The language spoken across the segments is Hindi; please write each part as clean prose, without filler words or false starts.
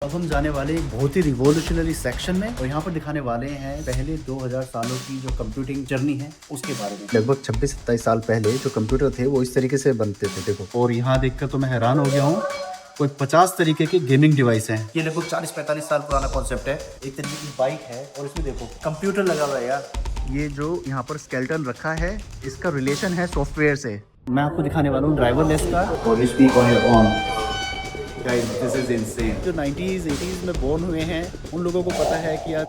अब हम जाने वाले एक बहुत ही रिवॉल्यूशनरी सेक्शन में और यहाँ पर दिखाने वाले हैं पहले 2000 सालों की जो कंप्यूटिंग जर्नी है उसके बारे में। लगभग 26-27 साल पहले जो कंप्यूटर थे वो इस तरीके से बनते थे, देखो। और यहाँ देखकर तो मैं हैरान हो गया हूँ, कोई 50 तरीके के गेमिंग डिवाइस हैं। ये लगभग 40-45 साल पुराना कॉन्सेप्ट है। एक तरीके की बाइक है और इसमें देखो कंप्यूटर लगा हुआ है यार। ये जो यहाँ पर स्केलेटन रखा है इसका रिलेशन है सॉफ्टवेयर से। मैं आपको दिखाने वाला हूँ ड्राइवरलेस का। और speak on your on. Guys this is insane. जो 90s 80s में बोर्न हुए हैं उन लोगों को पता है कि यार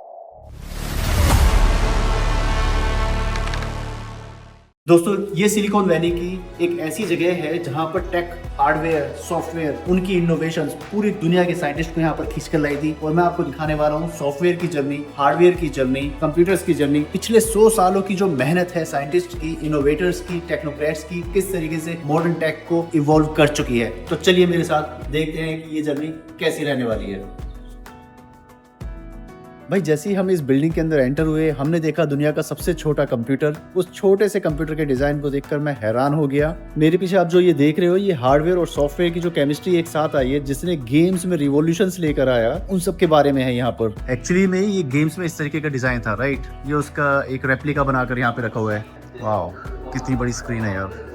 दोस्तों ये सिलिकॉन वैली की एक ऐसी जगह है जहां पर टेक, हार्डवेयर, सॉफ्टवेयर, उनकी इनोवेशंस पूरी दुनिया के साइंटिस्ट को यहाँ पर खींच कर लाई थी। और मैं आपको दिखाने वाला हूँ सॉफ्टवेयर की जर्नी, हार्डवेयर की जर्नी, कंप्यूटर्स की जर्नी, पिछले 100 सालों की जो मेहनत है साइंटिस्ट की, इनोवेटर्स की, टेक्नोक्रेट्स की, किस तरीके से मॉडर्न टेक को इवॉल्व कर चुकी है। तो चलिए मेरे साथ देखते हैं कि ये जर्नी कैसी रहने वाली है। भाई जैसे ही हम इस बिल्डिंग के अंदर एंटर हुए हमने देखा दुनिया का सबसे छोटा कंप्यूटर। उस छोटे से कंप्यूटर के डिजाइन को देखकर मैं हैरान हो गया। मेरे पीछे आप जो ये देख रहे हो ये हार्डवेयर और सॉफ्टवेयर की जो केमिस्ट्री एक साथ आई है जिसने गेम्स में रिवॉल्यूशंस लेकर आया, उन सब के बारे में है यहाँ पर। एक्चुअली में ये गेम्स में इस तरीके का डिजाइन था, राइट। ये उसका एक रेप्लिका बनाकर यहाँ पे रखा हुआ है। वाह कितनी बड़ी स्क्रीन है यार।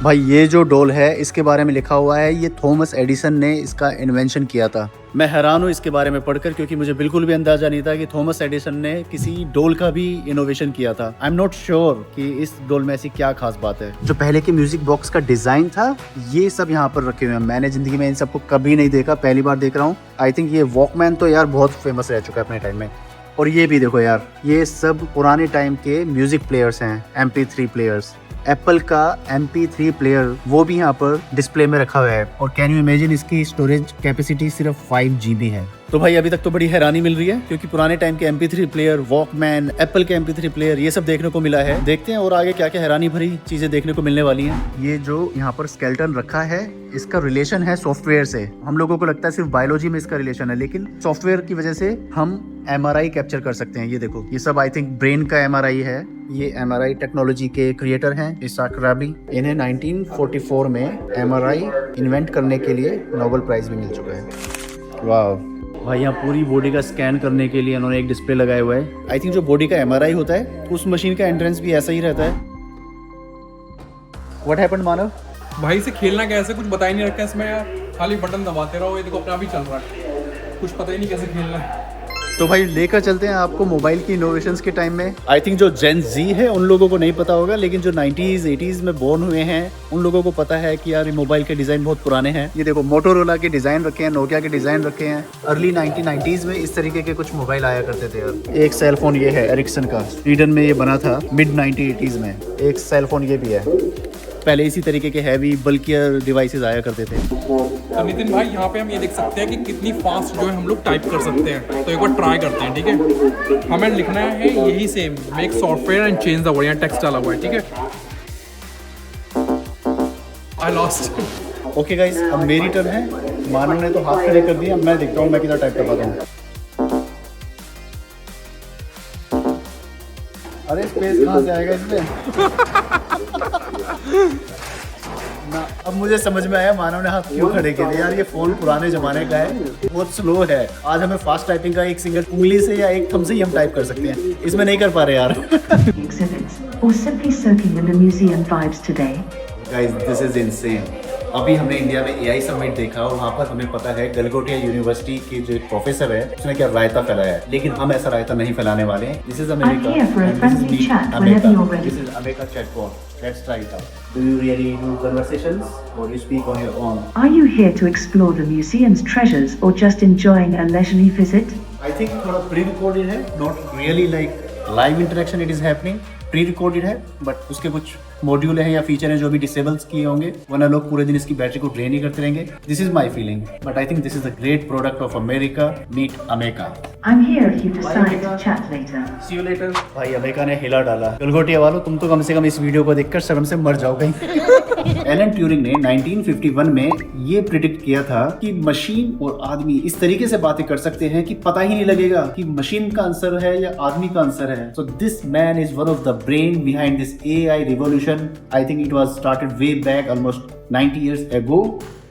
भाई ये जो डोल है इसके बारे में लिखा हुआ है ये थॉमस एडिसन ने इसका इन्वेंशन किया था। मैं हैरान हूँ इसके बारे में पढ़कर क्योंकि मुझे बिल्कुल भी अंदाजा नहीं था कि थॉमस एडिसन ने किसी डोल का भी इनोवेशन किया था। आई एम नॉट श्योर कि इस डोल में ऐसी क्या खास बात है। जो पहले के म्यूजिक बॉक्स का डिजाइन था ये सब यहाँ पर रखे हुए हैं। मैंने जिंदगी में इन सबको कभी नहीं देखा, पहली बार देख रहा हूँ। आई थिंक ये वॉकमैन तो यार बहुत फेमस रह चुका है अपने टाइम में। और ये भी देखो यार ये सब पुराने टाइम के म्यूजिक प्लेयर्स हैं, MP3 प्लेयर्स। एप्पल का MP3 प्लेयर वो भी यहाँ पर डिस्प्ले में रखा हुआ है। और कैन यू इमेजिन इसकी स्टोरेज कैपेसिटी सिर्फ 5 GB है। तो भाई अभी तक तो बड़ी हैरानी मिल रही है क्योंकि पुराने टाइम के MP3 प्लेयर, वॉकमैन, एप्पल के MP3 प्लेयर ये सब देखने को मिला है। देखते हैं और आगे क्या क्या हैरानी भरी चीजें देखने को मिलने वाली हैं। ये जो यहाँ पर स्केलेटन रखा है इसका रिलेशन है सॉफ्टवेयर से। हम लोगों को लगता है सिर्फ बायोलॉजी में इसका रिलेशन है लेकिन सॉफ्टवेयर की वजह से हम MRI कैप्चर कर सकते हैं। ये देखो ये सब आई थिंक ब्रेन का MRI है। ये MRI टेक्नोलॉजी के क्रिएटर हैं इसाक राबी। इन्हें 1944 में MRI इन्वेंट करने के लिए नोबेल प्राइज भी मिल चुका है। वाह भाई यहाँ पूरी बॉडी का स्कैन करने के लिए उन्होंने एक डिस्प्ले लगाया हुआ है। आई थिंक जो बॉडी का MRI होता है उस मशीन का एंट्रेंस भी ऐसा ही रहता है। व्हाट हैपेंड मानव? भाई से खेलना कैसे कुछ बता ही नहीं रखा है इसमें यार। खाली बटन दबाते रहो, ये देखो अपना भी चल रहा है, कुछ पता ही नहीं कैसे खेलना है। तो भाई लेकर चलते हैं आपको मोबाइल की इनोवेशंस के टाइम में। आई थिंक जो जेन Z है उन लोगों को नहीं पता होगा लेकिन जो 90s 80s में बोर्न हुए हैं उन लोगों को पता है कि यार ये मोबाइल के डिजाइन बहुत पुराने हैं। ये देखो मोटोरोला के डिजाइन रखे हैं, नोकिया के डिजाइन रखे हैं। अर्ली 1990s में इस तरीके के कुछ मोबाइल आया करते थे यार। एक सेल फोन ये है एरिक्सन का, स्वीडन में ये बना था मिड 1980s में। एक सेल फोन ये भी है। पहले इसी तरीके के हैवी बल्कियर डिवाइसेस आया करते थे। तो नितिन भाई यहाँ पे हम ये देख सकते हैं कि कितनी फास्ट जो है हम लोग टाइप कर सकते हैं। तो एक बार ट्राई करते हैं, ठीक है। हमें लिखना है यही same, make software and change the word, यहाँ टेक्स्ट डाला हुआ है, ठीक है। I lost. ओके गाइस अब मेरी टर्न है। मानव ने तो हाथ खड़े कर दिया, मैं देखता हूँ मैं कितना टाइप कर पाता हूँ। अरे स्पेस कहाँ से आएगा इसमें? ना अब मुझे समझ में आया मानव ने हाथ क्यों खड़े किए यार। ये फोन पुराने जमाने का है, बहुत स्लो है। आज हमें फास्ट टाइपिंग का एक सिंगल उंगली से या एक थंब से ही हम टाइप कर सकते हैं, इसमें नहीं कर पा रहे यार। Or simply soaking in the museum vibes today. Guys, this is insane. अभी हमने इंडिया में AI समिट देखा और वहाँ पर हमें पता है गलगोटिया यूनिवर्सिटी के जो एक प्रोफेसर है उसने क्या रायता फैलाया है, लेकिन हम ऐसा रायता नहीं फैलाने वाले हैं। This is America and this is me, America. This is America chatbot. Let's try it out. Do you really do conversations or you speak on your own? Are you here to explore the museum's treasures or just enjoying a leisurely visit? I think थोड़ा pre-recorded है, not really like live interaction it is happening. Pre-recorded है बट उसके कुछ मॉड्यूल हैं या फीचर हैं जो भी डिसेबल किए होंगे, वरना लोग पूरे दिन इसकी बैटरी को ड्रेन ही करते रहेंगे। This is my feeling but I think this is the great product of America. Meet America. I'm here if you decide to chat later. See you later। भाई अमेरिका ने हिला डाला। गलगोटिया वालों तुम तो कम से कम इस वीडियो को देखकर शर्म से मर जाओ कहीं। एलन ट्यूरिंग ने 1951 में ये प्रिडिक्ट किया था कि मशीन और आदमी इस तरीके से बातें कर सकते हैं कि पता ही नहीं लगेगा कि मशीन का आंसर है या आदमी का आंसर है। So this man is one of the brain behind this AI revolution. I think it was started way back almost 90 years ago,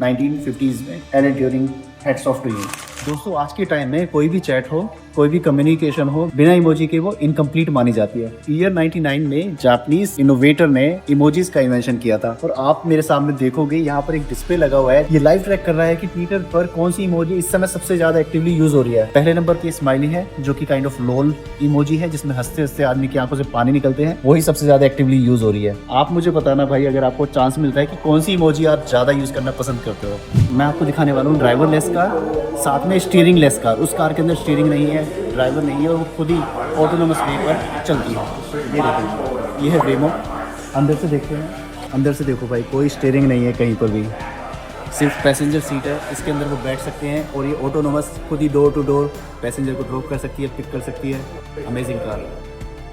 1950s में। Alan Turing, hats off to you. दोस्तों आज के टाइम में कोई भी चैट हो, कोई भी कम्युनिकेशन हो, बिना इमोजी के वो इनकम्प्लीट मानी जाती है। ईयर 99 में जापानीज इनोवेटर ने इमोजीज का इन्वेंशन किया था और आप मेरे सामने देखोगे यहाँ पर एक डिस्प्ले लगा हुआ है। ये लाइव ट्रैक कर रहा है कि ट्विटर पर कौन सी इमोजी इस समय सबसे ज्यादा एक्टिवली यूज हो रही है। पहले नंबर पे स्माइली है जो कि काइंड ऑफ लोल इमोजी है, जिसमें हंसते हंसते आदमी की आंखों से पानी निकलते हैं, वही सबसे ज्यादा एक्टिवली यूज हो रही है। आप मुझे बताना भाई, अगर आपको चांस मिलता है कि कौन सी इमोजी आप ज्यादा यूज करना पसंद करते हो। मैं आपको दिखाने वाला हूँ ड्राइवरलेस कार, साथ में स्टीयरिंग लेस कार। उस कार के अंदर स्टीयरिंग नहीं है, ड्राइवर नहीं है और वो खुद ही ऑटोनोमस वे पर चलती है। ये देखो, ये है वेमो। अंदर से देखते हैं, अंदर से देखो भाई, कोई स्टीयरिंग नहीं है कहीं पर भी, सिर्फ पैसेंजर सीट है। इसके अंदर वो बैठ सकते हैं और ये ऑटोनोमस खुद ही डोर टू डोर पैसेंजर को ड्रॉप कर सकती है, पिक कर सकती है। Amazing car.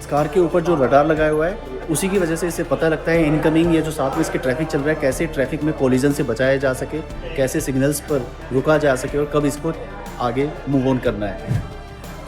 इस कार के ऊपर जो रडार लगाया हुआ है उसी की वजह से इसे पता लगता है इनकमिंग या जो साथ में इसके ट्रैफिक चल रहा है, कैसे ट्रैफिक में कोलिजन से बचाया जा सके, कैसे सिग्नल्स पर रुका जा सके और कब इसको आगे मूव ऑन करना है।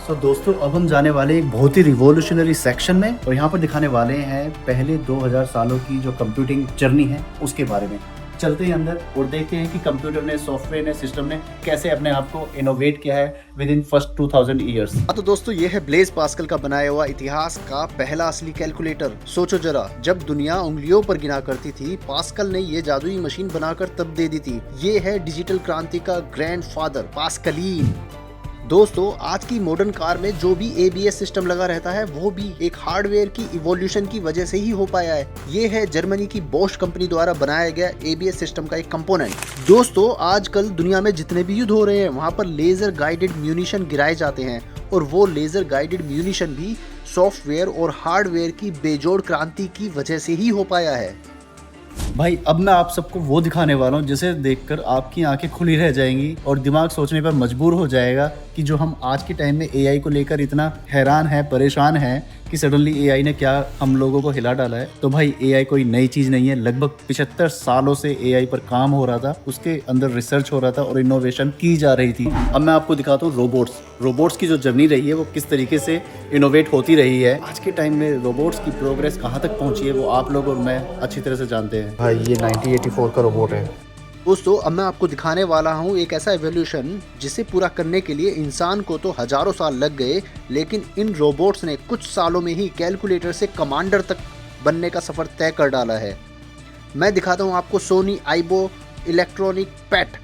सो दोस्तों अब हम जाने वाले एक बहुत ही रिवॉल्यूशनरी सेक्शन में और यहाँ पर दिखाने वाले हैं पहले 2000 सालों की जो कंप्यूटिंग जर्नी है उसके बारे में। चलते हैं अंदर और देखते हैं कि कंप्यूटर ने, सॉफ्टवेयर ने, सिस्टम ने कैसे अपने आप को इनोवेट किया है विद इन फर्स्ट 2000 ईयर्स। तो दोस्तों ये है ब्लेज पास्कल का बनाया हुआ इतिहास का पहला असली कैलकुलेटर। सोचो जरा, जब दुनिया उंगलियों पर गिना करती थी, पास्कल ने ये जादुई मशीन बनाकर तब दे दी थी। ये है डिजिटल क्रांति का ग्रैंडफादर पास्कलीन। दोस्तों आज की मॉडर्न कार में जो भी ABS सिस्टम लगा रहता है वो भी एक हार्डवेयर की इवोल्यूशन की वजह से ही हो पाया है। ये है जर्मनी की बोश कंपनी द्वारा बनाया गया ABS सिस्टम का एक कंपोनेंट। दोस्तों आजकल दुनिया में जितने भी युद्ध हो रहे हैं वहाँ पर लेजर गाइडेड म्यूनिशन गिराए जाते हैं और वो लेजर गाइडेड म्यूनिशन भी सॉफ्टवेयर और हार्डवेयर की बेजोड़ क्रांति की वजह से ही हो पाया है। भाई अब मैं आप सबको वो दिखाने वाला हूँ जिसे देखकर आपकी आंखें खुली रह जाएंगी और दिमाग सोचने पर मजबूर हो जाएगा कि जो हम आज के टाइम में AI को लेकर इतना हैरान है, परेशान है कि सडनली AI ने क्या हम लोगों को हिला डाला है। तो भाई AI कोई नई चीज़ नहीं है। लगभग 75 सालों से AI पर काम हो रहा था, उसके अंदर रिसर्च हो रहा था और इनोवेशन की जा रही थी। अब मैं आपको दिखाता हूँ रोबोट्स की जो जर्नी रही है वो किस तरीके से इनोवेट होती रही है। आज के टाइम में रोबोट्स की प्रोग्रेस कहाँ तक पहुँची है वो आप लोग और मैं अच्छी तरह से जानते हैं। भाई ये 1984 का रोबोट है। दोस्तों अब मैं आपको दिखाने वाला हूँ एक ऐसा एवोल्यूशन जिसे पूरा करने के लिए इंसान को तो हजारों साल लग गए, लेकिन इन रोबोट्स ने कुछ सालों में ही कैलकुलेटर से कमांडर तक बनने का सफर तय कर डाला है। मैं दिखाता हूँ आपको सोनी आइबो इलेक्ट्रॉनिक पैट।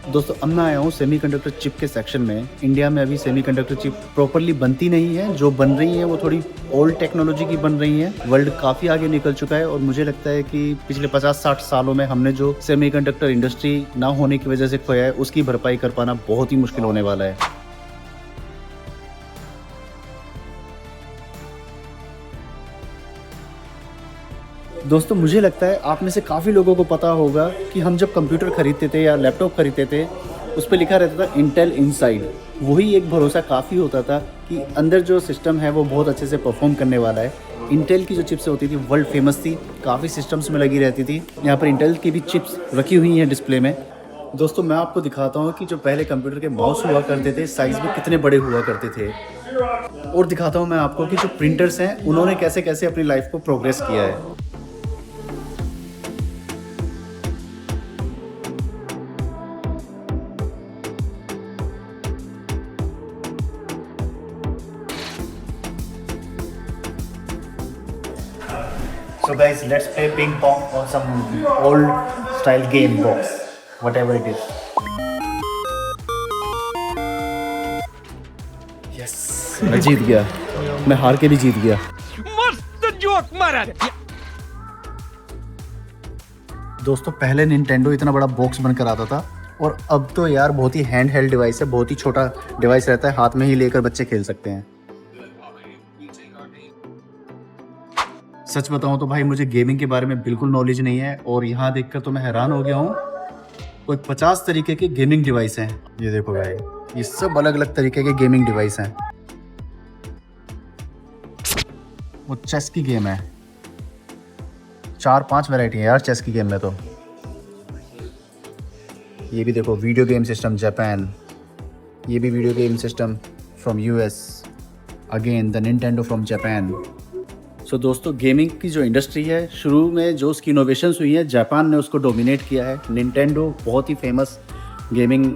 दोस्तों अब मैं आया हूँ सेमीकंडक्टर चिप के सेक्शन में। इंडिया में अभी सेमीकंडक्टर चिप प्रॉपरली बनती नहीं है, जो बन रही है वो थोड़ी ओल्ड टेक्नोलॉजी की बन रही है। वर्ल्ड काफ़ी आगे निकल चुका है और मुझे लगता है कि पिछले 50-60 सालों में हमने जो सेमीकंडक्टर इंडस्ट्री ना होने की वजह से खोया है उसकी भरपाई कर पाना बहुत ही मुश्किल होने वाला है। दोस्तों मुझे लगता है आप में से काफ़ी लोगों को पता होगा कि हम जब कंप्यूटर खरीदते थे या लैपटॉप खरीदते थे उस पर लिखा रहता था इंटेल इनसाइड। वही एक भरोसा काफ़ी होता था कि अंदर जो सिस्टम है वो बहुत अच्छे से परफॉर्म करने वाला है। इंटेल की जो चिप्स होती थी वर्ल्ड फेमस थी, काफ़ी सिस्टम्स में लगी रहती थी। यहाँ पर इंटेल की भी चिप्स रखी हुई हैं डिस्प्ले में। दोस्तों मैं आपको दिखाता हूँ कि जो पहले कंप्यूटर के माउस हुआ करते थे साइज़ में कितने बड़े हुआ करते थे, और दिखाता हूँ मैं आपको कि जो प्रिंटर्स हैं उन्होंने कैसे कैसे अपनी लाइफ को प्रोग्रेस किया है। So guys, let's play ping pong or some old style game box, whatever it is. Yes, मैं जीत गया। मैं हार के भी जीत गया। मस्त जोक मारा। दोस्तों पहले निंटेंडो इतना बड़ा बॉक्स बनकर आता था और अब तो यार बहुत ही हैंड हेल्ड डिवाइस है, बहुत ही छोटा डिवाइस रहता है, हाथ में ही लेकर बच्चे खेल सकते हैं। सच बताऊं तो भाई मुझे गेमिंग के बारे में बिल्कुल नॉलेज नहीं है और यहाँ देखकर तो मैं हैरान हो गया हूँ। कोई 50 तरीके के गेमिंग डिवाइस हैं। ये देखो भाई, ये सब अलग अलग तरीके के गेमिंग डिवाइस हैं। वो चेस की गेम है, 4-5 वैरायटी है यार चेस की गेम में तो। ये भी देखो वीडियो गेम सिस्टम जापान, ये भी video game system from US, again the Nintendo from Japan. So दोस्तों, गेमिंग की जो इंडस्ट्री है, शुरू में जो उसकी इनोवेशंस हुई हैं, जापान ने उसको डोमिनेट किया है। निंटेंडो बहुत ही फेमस गेमिंग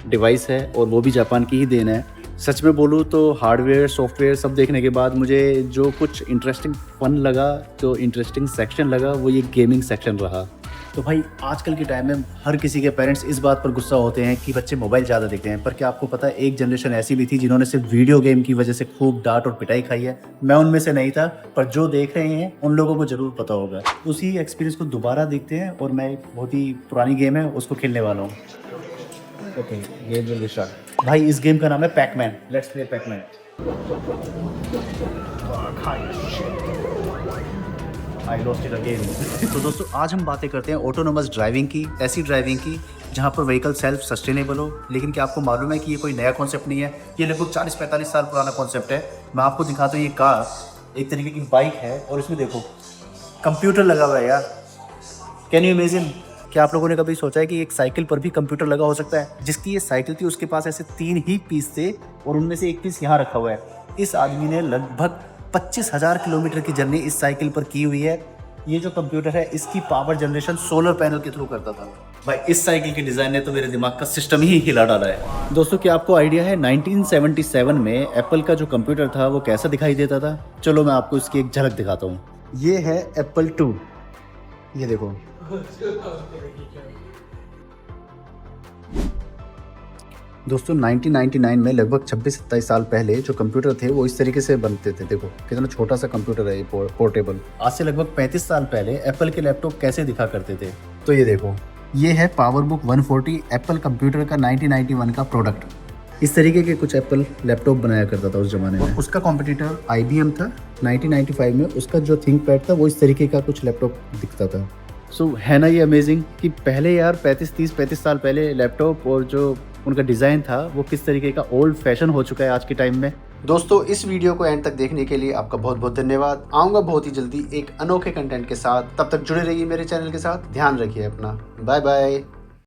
डिवाइस है और वो भी जापान की ही देन है। सच में बोलूँ तो हार्डवेयर सॉफ्टवेयर सब देखने के बाद मुझे जो कुछ इंटरेस्टिंग फन लगा, जो इंटरेस्टिंग सेक्शन लगा, वो ये गेमिंग सेक्शन रहा। तो भाई आजकल के टाइम में हर किसी के पेरेंट्स इस बात पर गुस्सा होते हैं कि बच्चे मोबाइल ज़्यादा देखते हैं, पर क्या आपको पता है एक जनरेशन ऐसी भी थी जिन्होंने सिर्फ वीडियो गेम की वजह से खूब डांट और पिटाई खाई है। मैं उनमें से नहीं था, पर जो देख रहे हैं उन लोगों को ज़रूर पता होगा। उसी एक्सपीरियंस को दोबारा देखते हैं और मैं एक बहुत ही पुरानी गेम है उसको खेलने वाला हूँ। Okay, game will start. भाई इस गेम का नाम है Pac-Man. Let's play Pac-Man. I lost it again. तो दोस्तों आज हम बातें करते हैं ऑटोनोमस ड्राइविंग की, ऐसी ड्राइविंग की जहाँ पर व्हीकल सेल्फ सस्टेनेबल हो। लेकिन क्या आपको मालूम है कि ये कोई नया कॉन्सेप्ट नहीं है, ये लगभग 40-45 साल पुराना कॉन्सेप्ट है। मैं आपको दिखाता हूँ, ये कार एक तरीके की बाइक है और इसमें देखो कंप्यूटर लगा हुआ है यार। Can you imagine? क्या आप लोगों ने कभी सोचा है कि एक साइकिल पर भी कंप्यूटर लगा हो सकता है? जिसकी ये साइकिल थी उसके पास ऐसे 3 ही पीस थे और उनमें से एक पीस यहाँ रखा हुआ है। इस आदमी ने लगभग 25,000 किलोमीटर की जर्नी इस साइकिल पर की हुई है। ये जो कंप्यूटर है इसकी पावर जनरेशन सोलर पैनल के थ्रू करता था। भाई इस साइकिल की डिज़ाइन ने तो मेरे दिमाग का सिस्टम ही हिला डाला है। दोस्तों क्या आपको आइडिया है 1977 में एप्पल का जो कंप्यूटर था वो कैसा दिखाई देता था? चलो मैं आपको इसकी एक झलक दिखाता हूँ। ये है एप्पल 2, ये देखो। दोस्तों 1999 में लगभग 26-27 साल पहले जो कंप्यूटर थे वो इस तरीके से बनते थे। देखो कितना छोटा सा कंप्यूटर है ये पोर्टेबल। आज से लगभग 35 साल पहले एप्पल के लैपटॉप कैसे दिखा करते थे, तो ये देखो, ये है पावरबुक 140 एप्पल कंप्यूटर का 1991 का प्रोडक्ट। इस तरीके के कुछ एप्पल लैपटॉप बनाया करता था उस जमाने में। उसका कॉम्पिटिटर IBM था। 1995 में उसका जो थिंकपैड था वो इस तरीके का कुछ लैपटॉप दिखता था। सो है ना ये अमेजिंग कि पहले यार 35 साल पहले लैपटॉप और जो उनका डिज़ाइन था वो किस तरीके का ओल्ड फैशन हो चुका है आज के टाइम में। दोस्तों इस वीडियो को एंड तक देखने के लिए आपका बहुत बहुत धन्यवाद। आऊँगा बहुत ही जल्दी एक अनोखे कंटेंट के साथ, तब तक जुड़े रहिए मेरे चैनल के साथ। ध्यान रखिए अपना। Bye bye.